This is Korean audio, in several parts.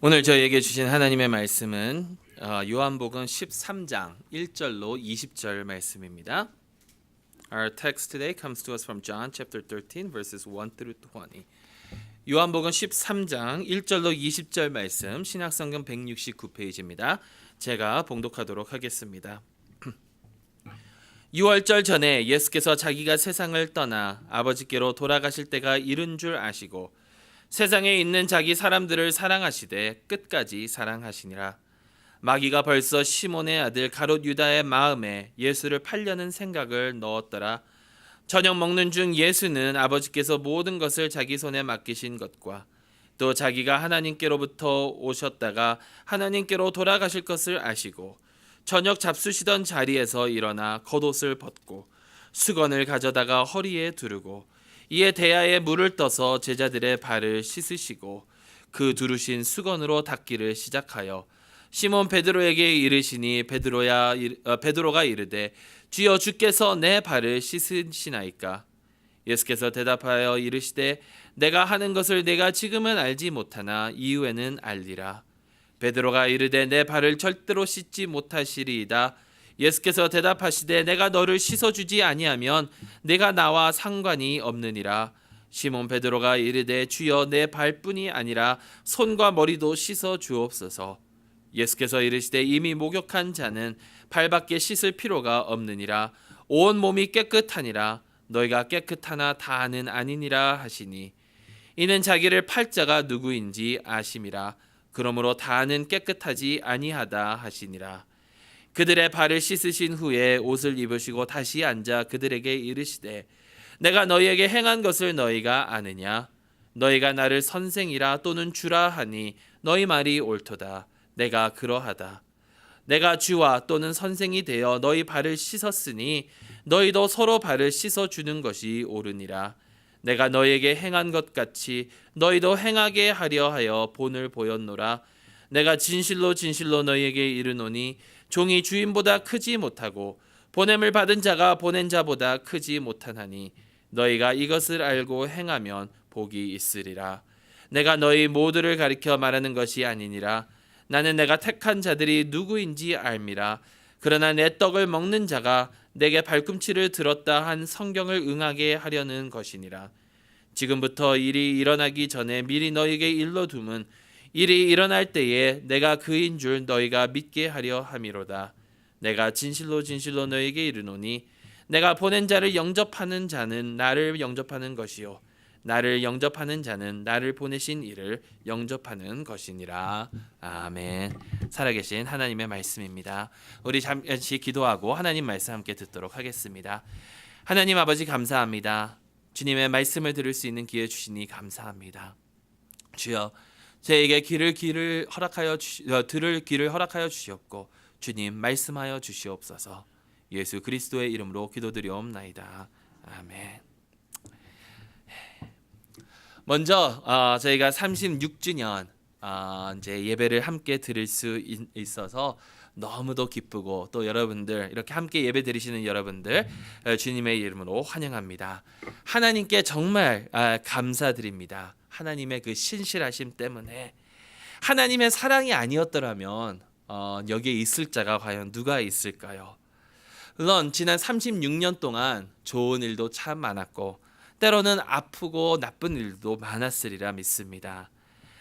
오늘 저희에게 주신 하나님의 말씀은 요한복음 13장 1절로 20절 말씀입니다. Our text today comes to us from John chapter 13 verses 1 through 20. 요한복음 13장 1절로 20절 말씀 신약성경 169페이지입니다. 제가 봉독하도록 하겠습니다. 6월절 전에 예수께서 자기가 세상을 떠나 아버지께로 돌아가실 때가 이른 줄 아시고 세상에 있는 자기 사람들을 사랑하시되 끝까지 사랑하시니라. 마귀가 벌써 시몬의 아들 가롯 유다의 마음에 예수를 팔려는 생각을 넣었더라. 저녁 먹는 중 예수는 아버지께서 모든 것을 자기 손에 맡기신 것과 또 자기가 하나님께로부터 오셨다가 하나님께로 돌아가실 것을 아시고 저녁 잡수시던 자리에서 일어나 겉옷을 벗고 수건을 가져다가 허리에 두르고 이에 대야에 물을 떠서 제자들의 발을 씻으시고 그 두르신 수건으로 닦기를 시작하여 시몬 베드로에게 이르시니 베드로가 이르되 주여 주께서 내 발을 씻으시나이까. 예수께서 대답하여 이르시되 내가 하는 것을 내가 지금은 알지 못하나 이후에는 알리라. 베드로가 이르되 내 발을 절대로 씻지 못하시리이다. 예수께서 대답하시되 내가 너를 씻어주지 아니하면 내가 나와 상관이 없느니라. 시몬 베드로가 이르되 주여 내 발뿐이 아니라 손과 머리도 씻어 주옵소서. 예수께서 이르시되 이미 목욕한 자는 발밖에 씻을 필요가 없느니라. 온 몸이 깨끗하니라. 너희가 깨끗하나 다는 아니니라 하시니 이는 자기를 팔 자가 누구인지 아심이라. 그러므로 다는 깨끗하지 아니하다 하시니라. 그들의 발을 씻으신 후에 옷을 입으시고 다시 앉아 그들에게 이르시되 내가 너희에게 행한 것을 너희가 아느냐. 너희가 나를 선생이라 또는 주라 하니 너희 말이 옳도다. 내가 그러하다. 내가 주와 또는 선생이 되어 너희 발을 씻었으니 너희도 서로 발을 씻어주는 것이 옳으니라. 내가 너희에게 행한 것 같이 너희도 행하게 하려 하여 본을 보였노라. 내가 진실로 진실로 너희에게 이르노니 종이 주인보다 크지 못하고 보냄을 받은 자가 보낸 자보다 크지 못하나니 너희가 이것을 알고 행하면 복이 있으리라. 내가 너희 모두를 가리켜 말하는 것이 아니니라. 나는 내가 택한 자들이 누구인지 알미라. 그러나 내 떡을 먹는 자가 내게 발꿈치를 들었다 한 성경을 응하게 하려는 것이니라. 지금부터 일이 일어나기 전에 미리 너희에게 일러둠은 일이 일어날 때에 내가 그인 줄 너희가 믿게 하려 함이로다. 내가 진실로 진실로 너희에게 이르노니 내가 보낸 자를 영접하는 자는 나를 영접하는 것이요 나를 영접하는 자는 나를 보내신 이를 영접하는 것이니라. 아멘. 살아계신 하나님의 말씀입니다. 우리 잠시 기도하고 하나님 말씀 함께 듣도록 하겠습니다. 하나님 아버지 감사합니다. 주님의 말씀을 들을 수 있는 기회 주시니 감사합니다. 주여 저에게 들을 귀를 허락하여 주시옵고 주님 말씀하여 주시옵소서. 예수 그리스도의 이름으로 기도드리옵나이다. 아멘. 먼저 저희가 36주년 이제 예배를 함께 드릴 수 있어서 너무도 기쁘고 또 여러분들 이렇게 함께 예배 드리시는 여러분들 주님의 이름으로 환영합니다. 하나님께 정말 감사드립니다. 하나님의 그 신실하심 때문에 하나님의 사랑이 아니었더라면 여기에 있을 자가 과연 누가 있을까요? 물론 지난 36년 동안 좋은 일도 참 많았고 때로는 아프고 나쁜 일도 많았으리라 믿습니다.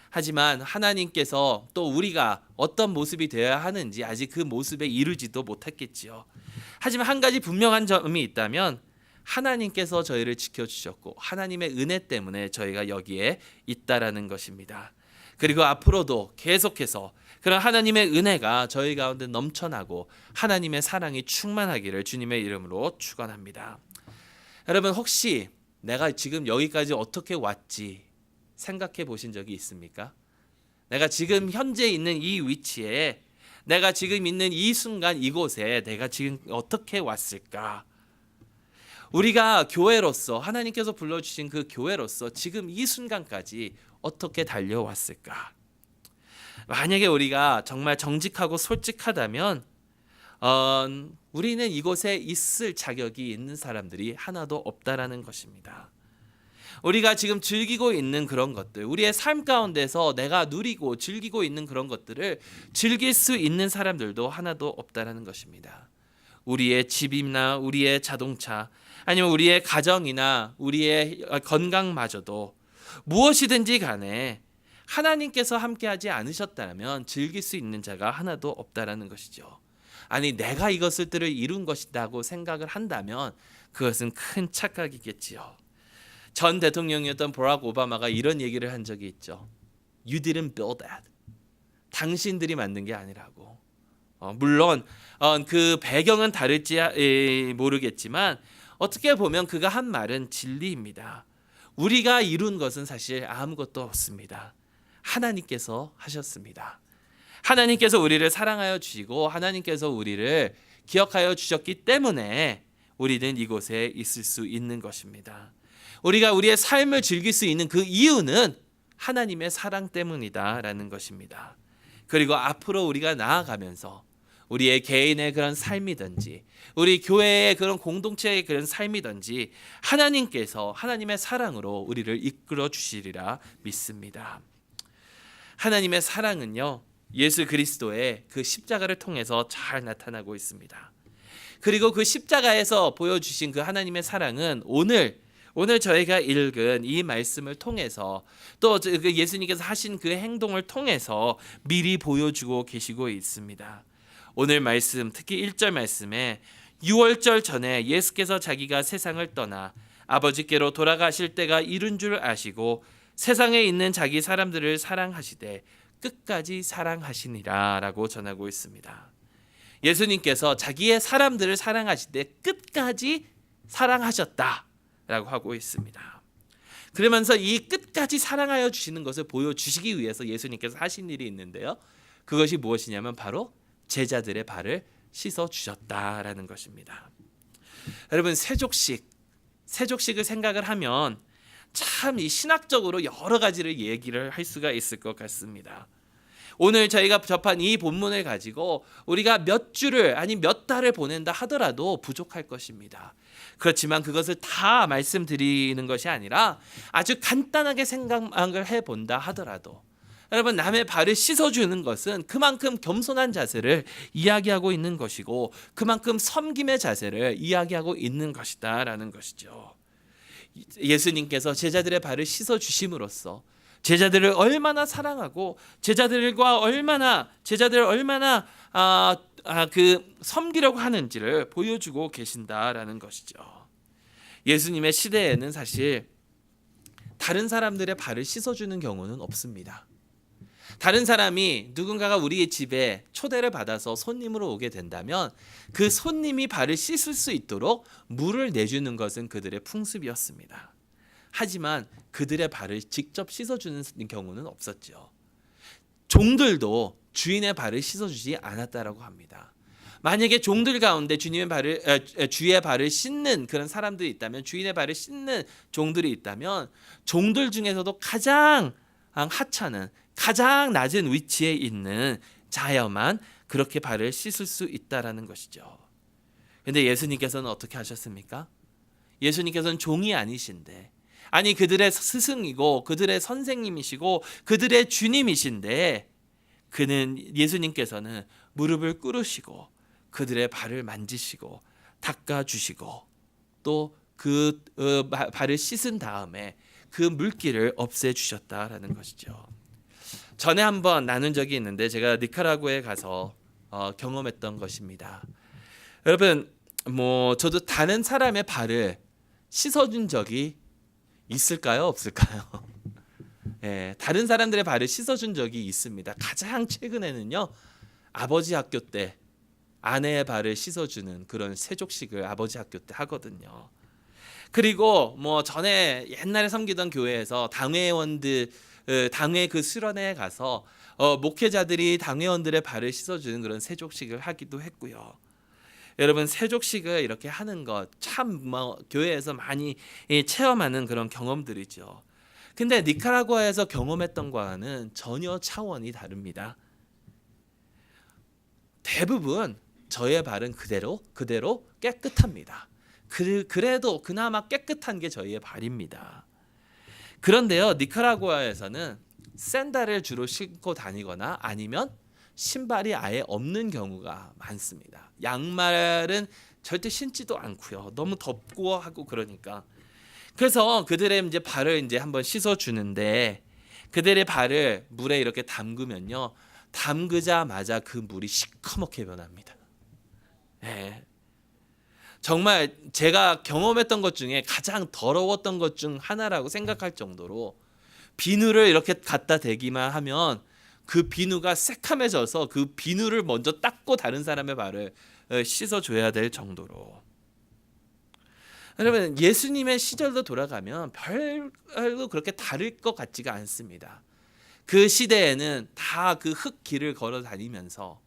하지만 하나님께서 또 우리가 어떤 모습이 되어야 하는지 아직 그 모습에 이르지도 못했겠지요. 하지만 한 가지 분명한 점이 있다면 하나님께서 저희를 지켜주셨고 하나님의 은혜 때문에 저희가 여기에 있다라는 것입니다. 그리고 앞으로도 계속해서 그런 하나님의 은혜가 저희 가운데 넘쳐나고 하나님의 사랑이 충만하기를 주님의 이름으로 축원합니다. 여러분 혹시 내가 지금 여기까지 어떻게 왔지 생각해 보신 적이 있습니까? 내가 지금 현재 있는 이 위치에 내가 지금 있는 이 순간 이곳에 내가 지금 어떻게 왔을까? 우리가 교회로서 하나님께서 불러주신 그 교회로서 지금 이 순간까지 어떻게 달려왔을까? 만약에 우리가 정말 정직하고 솔직하다면 우리는 이곳에 있을 자격이 있는 사람들이 하나도 없다라는 것입니다. 우리가 지금 즐기고 있는 그런 것들, 우리의 삶 가운데서 내가 누리고 즐기고 있는 그런 것들을 즐길 수 있는 사람들도 하나도 없다라는 것입니다. 우리의 집이나 우리의 자동차, 아니면 우리의 가정이나 우리의 건강마저도 무엇이든지 간에 하나님께서 함께하지 않으셨다면 즐길 수 있는 자가 하나도 없다라는 것이죠. 아니, 내가 이것을 이룬 것이라고 생각을 한다면 그것은 큰 착각이겠지요. 전 대통령이었던 버락 오바마가 이런 얘기를 한 적이 있죠. You didn't build that. 당신들이 만든 게 아니라고. 물론 그 배경은 다를지 모르겠지만 어떻게 보면 그가 한 말은 진리입니다. 우리가 이룬 것은 사실 아무것도 없습니다. 하나님께서 하셨습니다. 하나님께서 우리를 사랑하여 주시고 하나님께서 우리를 기억하여 주셨기 때문에 우리는 이곳에 있을 수 있는 것입니다. 우리가 우리의 삶을 즐길 수 있는 그 이유는 하나님의 사랑 때문이다라는 것입니다. 그리고 앞으로 우리가 나아가면서 우리의 개인의 그런 삶이든지 우리 교회의 그런 공동체의 그런 삶이든지 하나님께서 하나님의 사랑으로 우리를 이끌어 주시리라 믿습니다. 하나님의 사랑은요, 예수 그리스도의 그 십자가를 통해서 잘 나타나고 있습니다. 그리고 그 십자가에서 보여주신 그 하나님의 사랑은 오늘 저희가 읽은 이 말씀을 통해서 또 예수님께서 하신 그 행동을 통해서 미리 보여주고 계시고 있습니다. 오늘 말씀, 특히 1절 말씀에 유월절 전에 예수께서 자기가 세상을 떠나 아버지께로 돌아가실 때가 이른 줄 아시고 세상에 있는 자기 사람들을 사랑하시되 끝까지 사랑하시니라 라고 전하고 있습니다. 예수님께서 자기의 사람들을 사랑하시되 끝까지 사랑하셨다 라고 하고 있습니다. 그러면서 이 끝까지 사랑하여 주시는 것을 보여주시기 위해서 예수님께서 하신 일이 있는데요. 그것이 무엇이냐면 바로 제자들의 발을 씻어 주셨다라는 것입니다. 여러분, 세족식을 생각을 하면 참 이 신학적으로 여러 가지를 얘기를 할 수가 있을 것 같습니다. 오늘 저희가 접한 이 본문을 가지고 우리가 몇 주를 아니 몇 달을 보낸다 하더라도 부족할 것입니다. 그렇지만 그것을 다 말씀드리는 것이 아니라 아주 간단하게 생각을 해본다 하더라도 여러분, 남의 발을 씻어주는 것은 그만큼 겸손한 자세를 이야기하고 있는 것이고 그만큼 섬김의 자세를 이야기하고 있는 것이다라는 것이죠. 예수님께서 제자들의 발을 씻어주심으로써 제자들을 얼마나 사랑하고 제자들을 얼마나 섬기려고 하는지를 보여주고 계신다라는 것이죠. 예수님의 시대에는 사실 다른 사람들의 발을 씻어주는 경우는 없습니다. 다른 사람이 누군가가 우리의 집에 초대를 받아서 손님으로 오게 된다면 그 손님이 발을 씻을 수 있도록 물을 내주는 것은 그들의 풍습이었습니다. 하지만 그들의 발을 직접 씻어주는 경우는 없었죠. 종들도 주인의 발을 씻어주지 않았다라고 합니다. 만약에 종들 가운데 주의 발을 씻는 그런 사람들이 있다면, 주인의 발을 씻는 종들이 있다면 종들 중에서도 가장 하찮은 가장 낮은 위치에 있는 자여만 그렇게 발을 씻을 수 있다라는 것이죠. 그런데 예수님께서는 어떻게 하셨습니까? 예수님께서는 종이 아니신데, 아니 그들의 스승이고 그들의 선생님이시고 그들의 주님이신데 예수님께서는 무릎을 꿇으시고 그들의 발을 만지시고 닦아주시고 또 그 발을 씻은 다음에 그 물기를 없애주셨다라는 것이죠. 전에 한번 나눈 적이 있는데 제가 니카라구아에 가서 경험했던 것입니다. 여러분, 저도 다른 사람의 발을 씻어준 적이 있을까요? 없을까요? 예, 다른 사람들의 발을 씻어준 적이 있습니다. 가장 최근에는요, 아버지 학교 때 아내의 발을 씻어주는 그런 세족식을 아버지 학교 때 하거든요. 그리고 전에 옛날에 섬기던 교회에서 당회 그 수련회에 가서 목회자들이 당회원들의 발을 씻어주는 그런 세족식을 하기도 했고요. 여러분, 세족식을 이렇게 하는 것 참 교회에서 많이 체험하는 그런 경험들이죠. 근데 니카라구아에서 경험했던 거와는 전혀 차원이 다릅니다. 대부분 저의 발은 그대로 깨끗합니다. 그래도 그나마 깨끗한 게 저희의 발입니다. 그런데요, 니카라구아에서는 샌들을 주로 신고 다니거나 아니면 신발이 아예 없는 경우가 많습니다. 양말은 절대 신지도 않고요. 너무 덥고 하고 그러니까. 그래서 그들의 이제 발을 이제 한번 씻어 주는데 그들의 발을 물에 이렇게 담그면요. 담그자마자 그 물이 시커멓게 변합니다. 네. 정말 제가 경험했던 것 중에 가장 더러웠던 것 중 하나라고 생각할 정도로 비누를 이렇게 갖다 대기만 하면 그 비누가 새카매져서 그 비누를 먼저 닦고 다른 사람의 발을 씻어줘야 될 정도로. 여러분, 예수님의 시절로 돌아가면 별로 그렇게 다를 것 같지가 않습니다. 그 시대에는 다 그 흙길을 걸어 다니면서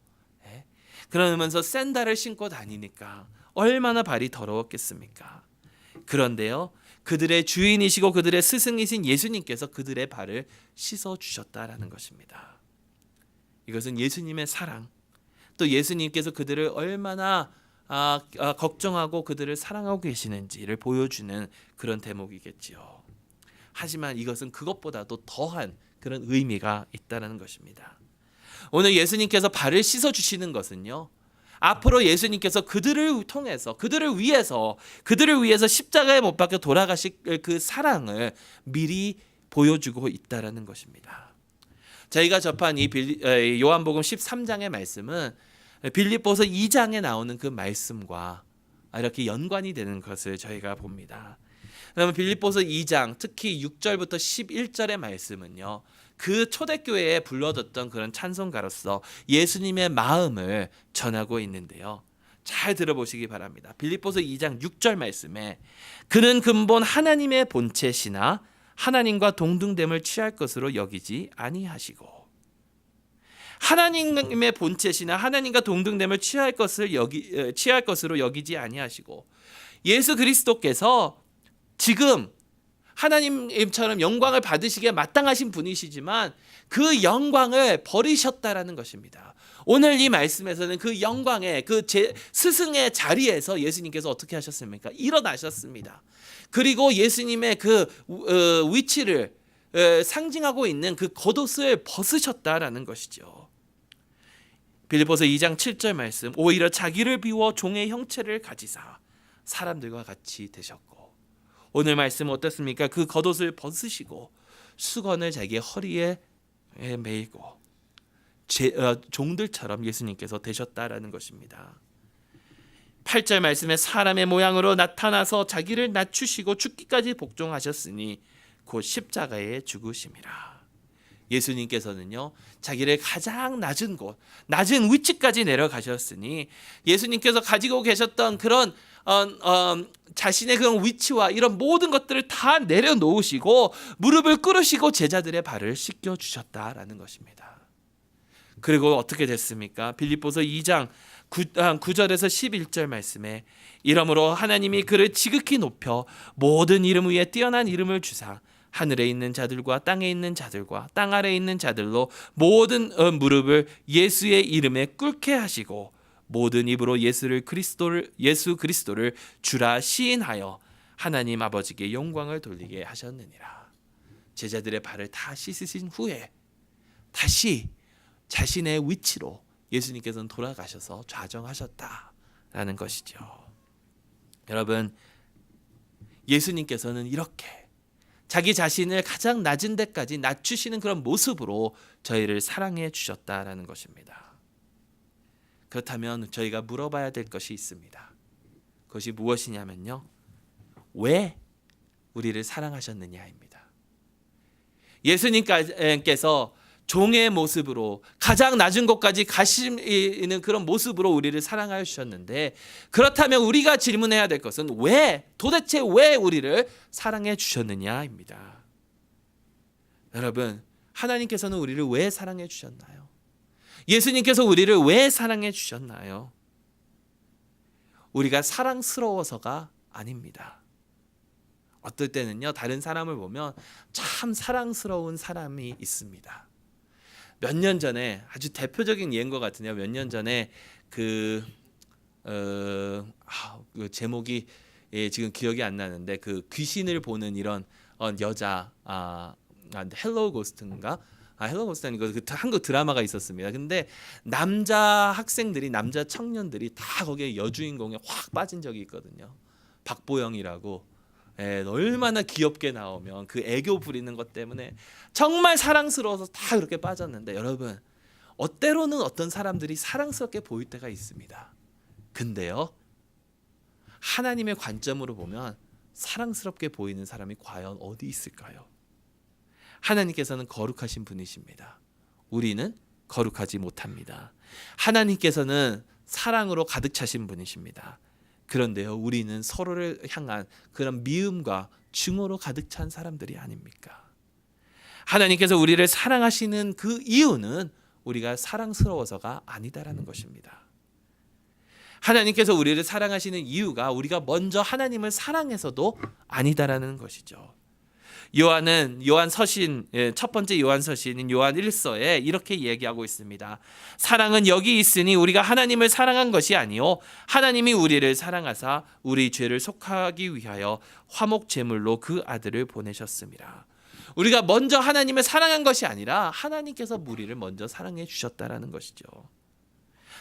그러면서 샌들을 신고 다니니까 얼마나 발이 더러웠겠습니까? 그런데요, 그들의 주인이시고 그들의 스승이신 예수님께서 그들의 발을 씻어 주셨다라는 것입니다. 이것은 예수님의 사랑, 또 예수님께서 그들을 얼마나 걱정하고 그들을 사랑하고 계시는지를 보여주는 그런 대목이겠지요. 하지만 이것은 그것보다도 더한 그런 의미가 있다는 것입니다. 오늘 예수님께서 발을 씻어 주시는 것은요, 앞으로 예수님께서 그들을 통해서 그들을 위해서 십자가에 못 박혀 돌아가실 그 사랑을 미리 보여주고 있다라는 것입니다. 저희가 접한 이 요한복음 13장의 말씀은 빌립보서 2장에 나오는 그 말씀과 이렇게 연관이 되는 것을 저희가 봅니다. 그러면 빌립보서 2장 특히 6절부터 11절의 말씀은요, 그 초대교회에 불러뒀던 그런 찬송가로서 예수님의 마음을 전하고 있는데요. 잘 들어보시기 바랍니다. 빌립보서 2장 6절 말씀에 그는 근본 하나님의 본체시나 하나님과 동등됨을 취할 것으로 여기지 아니하시고, 하나님의 본체시나 하나님과 동등됨을 취할 것으로 여기지 아니하시고, 예수 그리스도께서 지금 하나님처럼 영광을 받으시기에 마땅하신 분이시지만 그 영광을 버리셨다라는 것입니다. 오늘 이 말씀에서는 그 영광의 그 스승의 자리에서 예수님께서 어떻게 하셨습니까? 일어나셨습니다. 그리고 예수님의 그 위치를 상징하고 있는 그 겉옷을 벗으셨다라는 것이죠. 빌립보서 2장 7절 말씀, 오히려 자기를 비워 종의 형체를 가지사 사람들과 같이 되셨고, 오늘 말씀은 어떻습니까? 그 겉옷을 벗으시고 수건을 자기의 허리에 메이고 종들처럼 예수님께서 되셨다라는 것입니다. 8절 말씀에 사람의 모양으로 나타나서 자기를 낮추시고 죽기까지 복종하셨으니 곧 십자가에 죽으심이라. 예수님께서는요, 자기를 가장 낮은 곳, 낮은 위치까지 내려가셨으니 예수님께서 가지고 계셨던 그런 자신의 그런 위치와 이런 모든 것들을 다 내려놓으시고 무릎을 꿇으시고 제자들의 발을 씻겨 주셨다라는 것입니다. 그리고 어떻게 됐습니까? 빌립보서 2장 9절에서 11절 말씀에 이러므로 하나님이 그를 지극히 높여 모든 이름 위에 뛰어난 이름을 주사 하늘에 있는 자들과 땅에 있는 자들과 땅 아래에 있는 자들로 모든 무릎을 예수의 이름에 꿇게 하시고 모든 입으로 예수 그리스도를 주라 시인하여 하나님 아버지께 영광을 돌리게 하셨느니라. 제자들의 발을 다 씻으신 후에 다시 자신의 위치로 예수님께서는 돌아가셔서 좌정하셨다라는 것이죠. 여러분, 예수님께서는 이렇게 자기 자신을 가장 낮은 데까지 낮추시는 그런 모습으로 저희를 사랑해 주셨다라는 것입니다. 그렇다면 저희가 물어봐야 될 것이 있습니다. 그것이 무엇이냐면요, 왜 우리를 사랑하셨느냐입니다. 예수님께서 종의 모습으로 가장 낮은 곳까지 가시는 그런 모습으로 우리를 사랑하여 주셨는데, 그렇다면 우리가 질문해야 될 것은 도대체 왜 우리를 사랑해 주셨느냐입니다. 여러분, 하나님께서는 우리를 왜 사랑해 주셨나요? 예수님께서 우리를 왜 사랑해 주셨나요? 우리가 사랑스러워서가 아닙니다. 어떨 때는요, 다른 사람을 보면 참 사랑스러운 사람이 있습니다. 몇 년 전에 아주 대표적인 예인 것 같은데요. 몇 년 전에 그 제목이 지금 기억이 안 나는데 그 귀신을 보는 이런 여자 헬로우 고스트인가? 헬로우 고스트 아니고 그 한국 드라마가 있었습니다. 근데 남자 학생들이 남자 청년들이 다 거기에 여주인공에 확 빠진 적이 있거든요. 박보영이라고. 얼마나 귀엽게 나오면 그 애교 부리는 것 때문에 정말 사랑스러워서 다 그렇게 빠졌는데 여러분 때로는 어떤 사람들이 사랑스럽게 보일 때가 있습니다. 근데요 하나님의 관점으로 보면 사랑스럽게 보이는 사람이 과연 어디 있을까요? 하나님께서는 거룩하신 분이십니다. 우리는 거룩하지 못합니다. 하나님께서는 사랑으로 가득 차신 분이십니다. 그런데요 우리는 서로를 향한 그런 미움과 증오로 가득 찬 사람들이 아닙니까? 하나님께서 우리를 사랑하시는 그 이유는 우리가 사랑스러워서가 아니다라는 것입니다. 하나님께서 우리를 사랑하시는 이유가 우리가 먼저 하나님을 사랑해서도 아니다라는 것이죠. 요한 서신 첫 번째 요한 서신인 요한 1서에 이렇게 얘기하고 있습니다. 사랑은 여기 있으니 우리가 하나님을 사랑한 것이 아니요 하나님이 우리를 사랑하사 우리 죄를 속하기 위하여 화목 제물로 그 아들을 보내셨습니다. 우리가 먼저 하나님을 사랑한 것이 아니라 하나님께서 우리를 먼저 사랑해 주셨다라는 것이죠.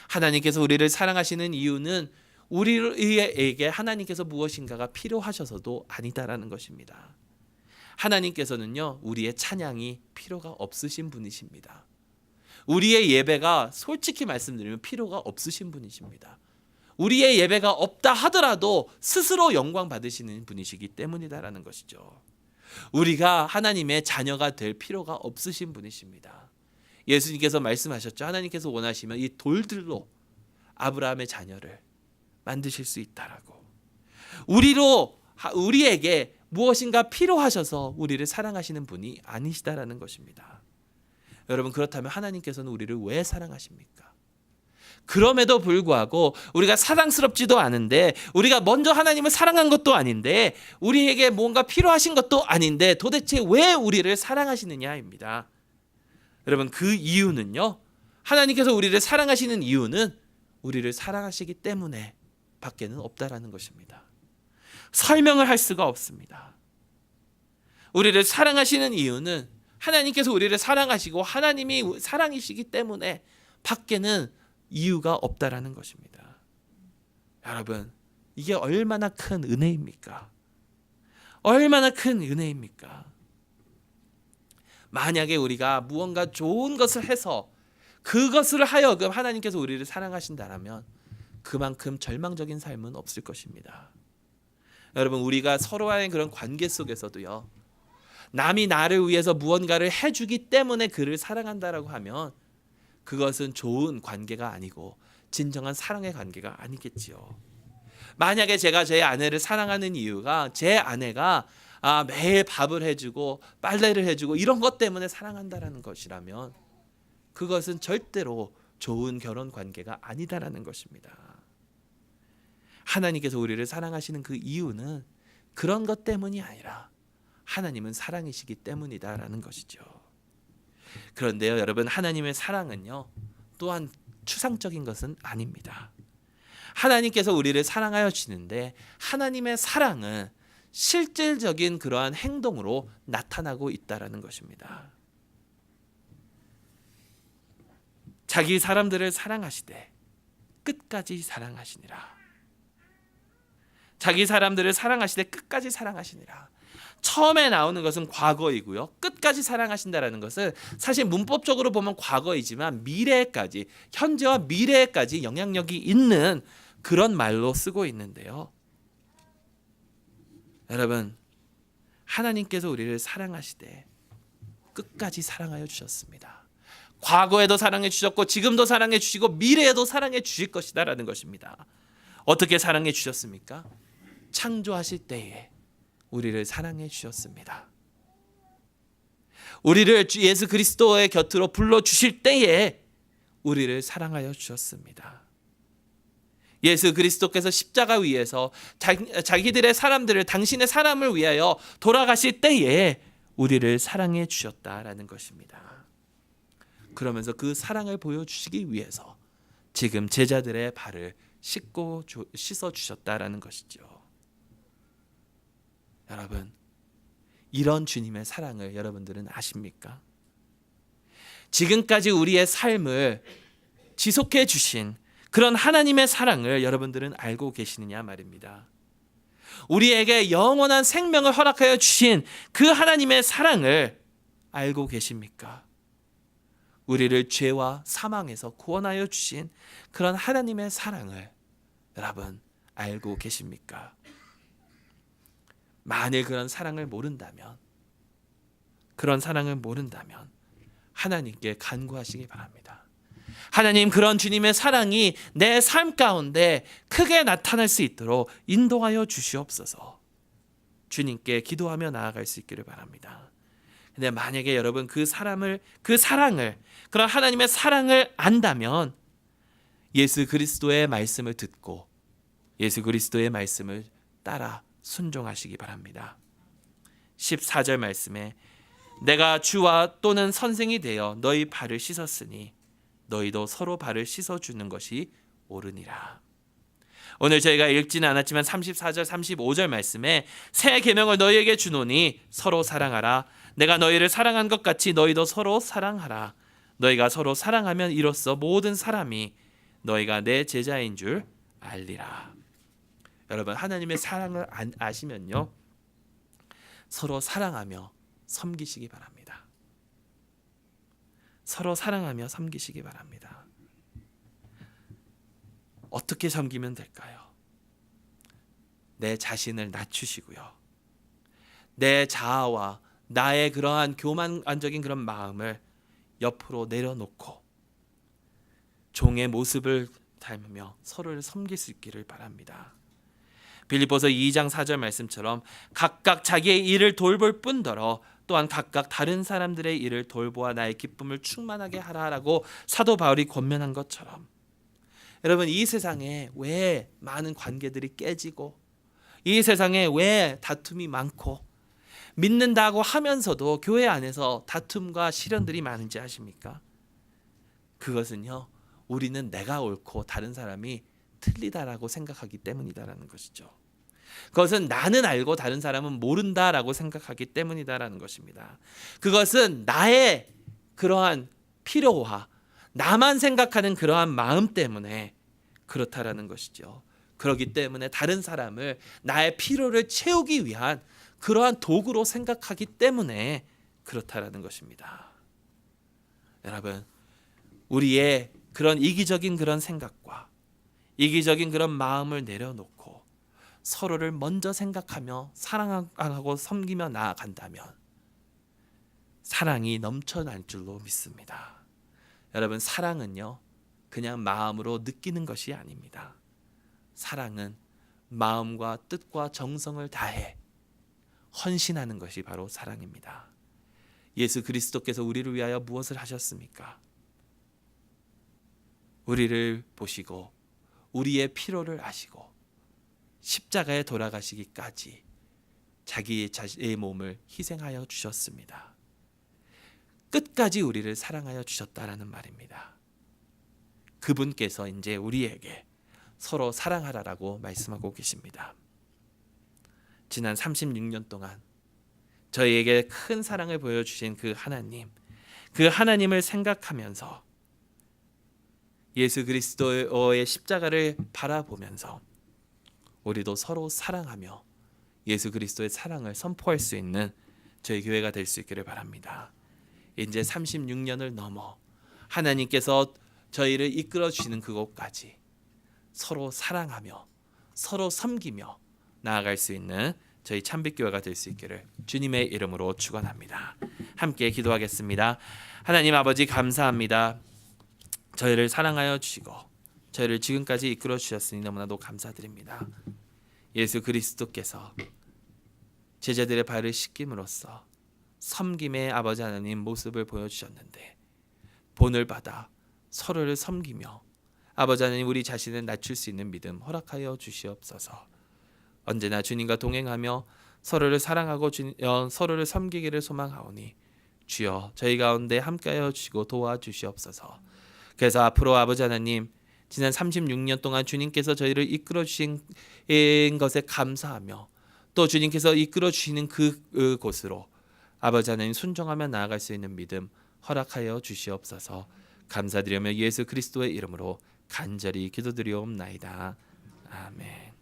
하나님께서 우리를 사랑하시는 이유는 우리에게 하나님께서 무엇인가가 필요하셔서도 아니다라는 것입니다. 하나님께서는요 우리의 찬양이 필요가 없으신 분이십니다. 우리의 예배가 솔직히 말씀드리면 필요가 없으신 분이십니다. 우리의 예배가 없다 하더라도 스스로 영광 받으시는 분이시기 때문이다라는 것이죠. 우리가 하나님의 자녀가 될 필요가 없으신 분이십니다. 예수님께서 말씀하셨죠. 하나님께서 원하시면 이 돌들로 아브라함의 자녀를 만드실 수 있다라고. 우리에게 무엇인가 필요하셔서 우리를 사랑하시는 분이 아니시다라는 것입니다. 여러분 그렇다면 하나님께서는 우리를 왜 사랑하십니까? 그럼에도 불구하고 우리가 사랑스럽지도 않은데 우리가 먼저 하나님을 사랑한 것도 아닌데 우리에게 뭔가 필요하신 것도 아닌데 도대체 왜 우리를 사랑하시느냐입니다. 여러분 그 이유는요 하나님께서 우리를 사랑하시는 이유는 우리를 사랑하시기 때문에 밖에는 없다라는 것입니다. 설명을 할 수가 없습니다. 우리를 사랑하시는 이유는 하나님께서 우리를 사랑하시고 하나님이 사랑이시기 때문에 밖에는 이유가 없다라는 것입니다. 여러분 이게 얼마나 큰 은혜입니까? 얼마나 큰 은혜입니까? 만약에 우리가 무언가 좋은 것을 해서 그것을 하여금 하나님께서 우리를 사랑하신다면 그만큼 절망적인 삶은 없을 것입니다. 여러분 우리가 서로와의 그런 관계 속에서도요 남이 나를 위해서 무언가를 해주기 때문에 그를 사랑한다라고 하면 그것은 좋은 관계가 아니고 진정한 사랑의 관계가 아니겠지요. 만약에 제가 제 아내를 사랑하는 이유가 제 아내가 매일 밥을 해주고 빨래를 해주고 이런 것 때문에 사랑한다라는 것이라면 그것은 절대로 좋은 결혼 관계가 아니다라는 것입니다. 하나님께서 우리를 사랑하시는 그 이유는 그런 것 때문이 아니라 하나님은 사랑이시기 때문이다라는 것이죠. 그런데요 여러분 하나님의 사랑은요 또한 추상적인 것은 아닙니다. 하나님께서 우리를 사랑하여 주시는데 하나님의 사랑은 실질적인 그러한 행동으로 나타나고 있다라는 것입니다. 자기 사람들을 사랑하시되 끝까지 사랑하시니라. 자기 사람들을 사랑하시되 끝까지 사랑하시니라. 처음에 나오는 것은 과거이고요. 끝까지 사랑하신다라는 것은 사실 문법적으로 보면 과거이지만 미래까지 현재와 미래까지 영향력이 있는 그런 말로 쓰고 있는데요. 여러분 하나님께서 우리를 사랑하시되 끝까지 사랑하여 주셨습니다. 과거에도 사랑해 주셨고 지금도 사랑해 주시고 미래에도 사랑해 주실 것이다라는 것입니다. 어떻게 사랑해 주셨습니까? 창조하실 때에 우리를 사랑해 주셨습니다. 우리를 예수 그리스도의 곁으로 불러주실 때에 우리를 사랑하여 주셨습니다. 예수 그리스도께서 십자가 위에서 자기들의 사람들을 당신의 사람을 위하여 돌아가실 때에 우리를 사랑해 주셨다라는 것입니다. 그러면서 그 사랑을 보여주시기 위해서 지금 제자들의 발을 씻어 주셨다라는 것이죠. 여러분 이런 주님의 사랑을 여러분들은 아십니까? 지금까지 우리의 삶을 지속해 주신 그런 하나님의 사랑을 여러분들은 알고 계시느냐 말입니다. 우리에게 영원한 생명을 허락하여 주신 그 하나님의 사랑을 알고 계십니까? 우리를 죄와 사망에서 구원하여 주신 그런 하나님의 사랑을 여러분 알고 계십니까? 만일 그런 사랑을 모른다면 하나님께 간구하시기 바랍니다. 하나님, 그런 주님의 사랑이 내 삶 가운데 크게 나타날 수 있도록 인도하여 주시옵소서. 주님께 기도하며 나아갈 수 있기를 바랍니다. 근데 만약에 여러분 그 사랑을 그런 하나님의 사랑을 안다면 예수 그리스도의 말씀을 듣고 예수 그리스도의 말씀을 따라 순종하시기 바랍니다. 14절 말씀에 내가 주와 또는 선생이 되어 너희 발을 씻었으니 너희도 서로 발을 씻어주는 것이 옳으니라. 오늘 저희가 읽지는 않았지만 34절 35절 말씀에 새 계명을 너희에게 주노니 서로 사랑하라. 내가 너희를 사랑한 것 같이 너희도 서로 사랑하라. 너희가 서로 사랑하면 이로써 모든 사람이 너희가 내 제자인 줄 알리라. 여러분, 하나님의 사랑을 아시면요, 서로 사랑하며 섬기시기 바랍니다. 서로 사랑하며 섬기시기 바랍니다. 어떻게 섬기면 될까요? 내 자신을 낮추시고요, 내 자아와 나의 그러한 교만적인 그런 마음을 옆으로 내려놓고 종의 모습을 닮으며 서로를 섬길 수 있기를 바랍니다. 빌립보서 2장 4절 말씀처럼 각각 자기의 일을 돌볼 뿐더러 또한 각각 다른 사람들의 일을 돌보아 나의 기쁨을 충만하게 하라라고 사도 바울이 권면한 것처럼, 여러분, 이 세상에 왜 많은 관계들이 깨지고 이 세상에 왜 다툼이 많고 믿는다고 하면서도 교회 안에서 다툼과 시련들이 많은지 아십니까? 그것은요, 우리는 내가 옳고 다른 사람이 틀리다라고 생각하기 때문이다라는 것이죠. 그것은 나는 알고 다른 사람은 모른다라고 생각하기 때문이다라는 것입니다. 그것은 나의 그러한 필요와 나만 생각하는 그러한 마음 때문에 그렇다라는 것이죠. 그렇기 때문에 다른 사람을 나의 필요를 채우기 위한 그러한 도구로 생각하기 때문에 그렇다라는 것입니다. 여러분, 우리의 그런 이기적인 그런 생각과 이기적인 그런 마음을 내려놓고 서로를 먼저 생각하며 사랑하고 섬기며 나아간다면 사랑이 넘쳐날 줄로 믿습니다. 여러분, 사랑은요, 그냥 마음으로 느끼는 것이 아닙니다. 사랑은 마음과 뜻과 정성을 다해 헌신하는 것이 바로 사랑입니다. 예수 그리스도께서 우리를 위하여 무엇을 하셨습니까? 우리를 보시고 우리의 필요를 아시고 십자가에 돌아가시기까지 자기의 자신의 몸을 희생하여 주셨습니다. 끝까지 우리를 사랑하여 주셨다라는 말입니다. 그분께서 이제 우리에게 서로 사랑하라라고 말씀하고 계십니다. 지난 36년 동안 저희에게 큰 사랑을 보여주신 그 하나님을 생각하면서 예수 그리스도의 십자가를 바라보면서 우리도 서로 사랑하며 예수 그리스도의 사랑을 선포할 수 있는 저희 교회가 될 수 있기를 바랍니다. 이제 36년을 넘어 하나님께서 저희를 이끌어 주시는 그곳까지 서로 사랑하며 서로 섬기며 나아갈 수 있는 저희 참빛교회가 될 수 있기를 주님의 이름으로 축원합니다. 함께 기도하겠습니다. 하나님 아버지, 감사합니다. 저희를 사랑하여 주시고 저희를 지금까지 이끌어 주셨으니 너무나도 감사드립니다. 예수 그리스도께서 제자들의 발을 씻김으로써 섬김의 아버지 하나님 모습을 보여주셨는데, 본을 받아 서로를 섬기며 아버지 하나님 우리 자신을 낮출 수 있는 믿음 허락하여 주시옵소서. 언제나 주님과 동행하며 서로를 사랑하고 서로를 섬기기를 소망하오니 주여 저희 가운데 함께하여 주시고 도와주시옵소서. 그래서 앞으로 아버지 하나님, 지난 36년 동안 주님께서 저희를 이끌어 주신 것에 감사하며 또 주님께서 이끌어 주시는 그 곳으로 아버지 하나님 순종하며 나아갈 수 있는 믿음 허락하여 주시옵소서. 감사드리며 예수 그리스도의 이름으로 간절히 기도드리옵나이다. 아멘.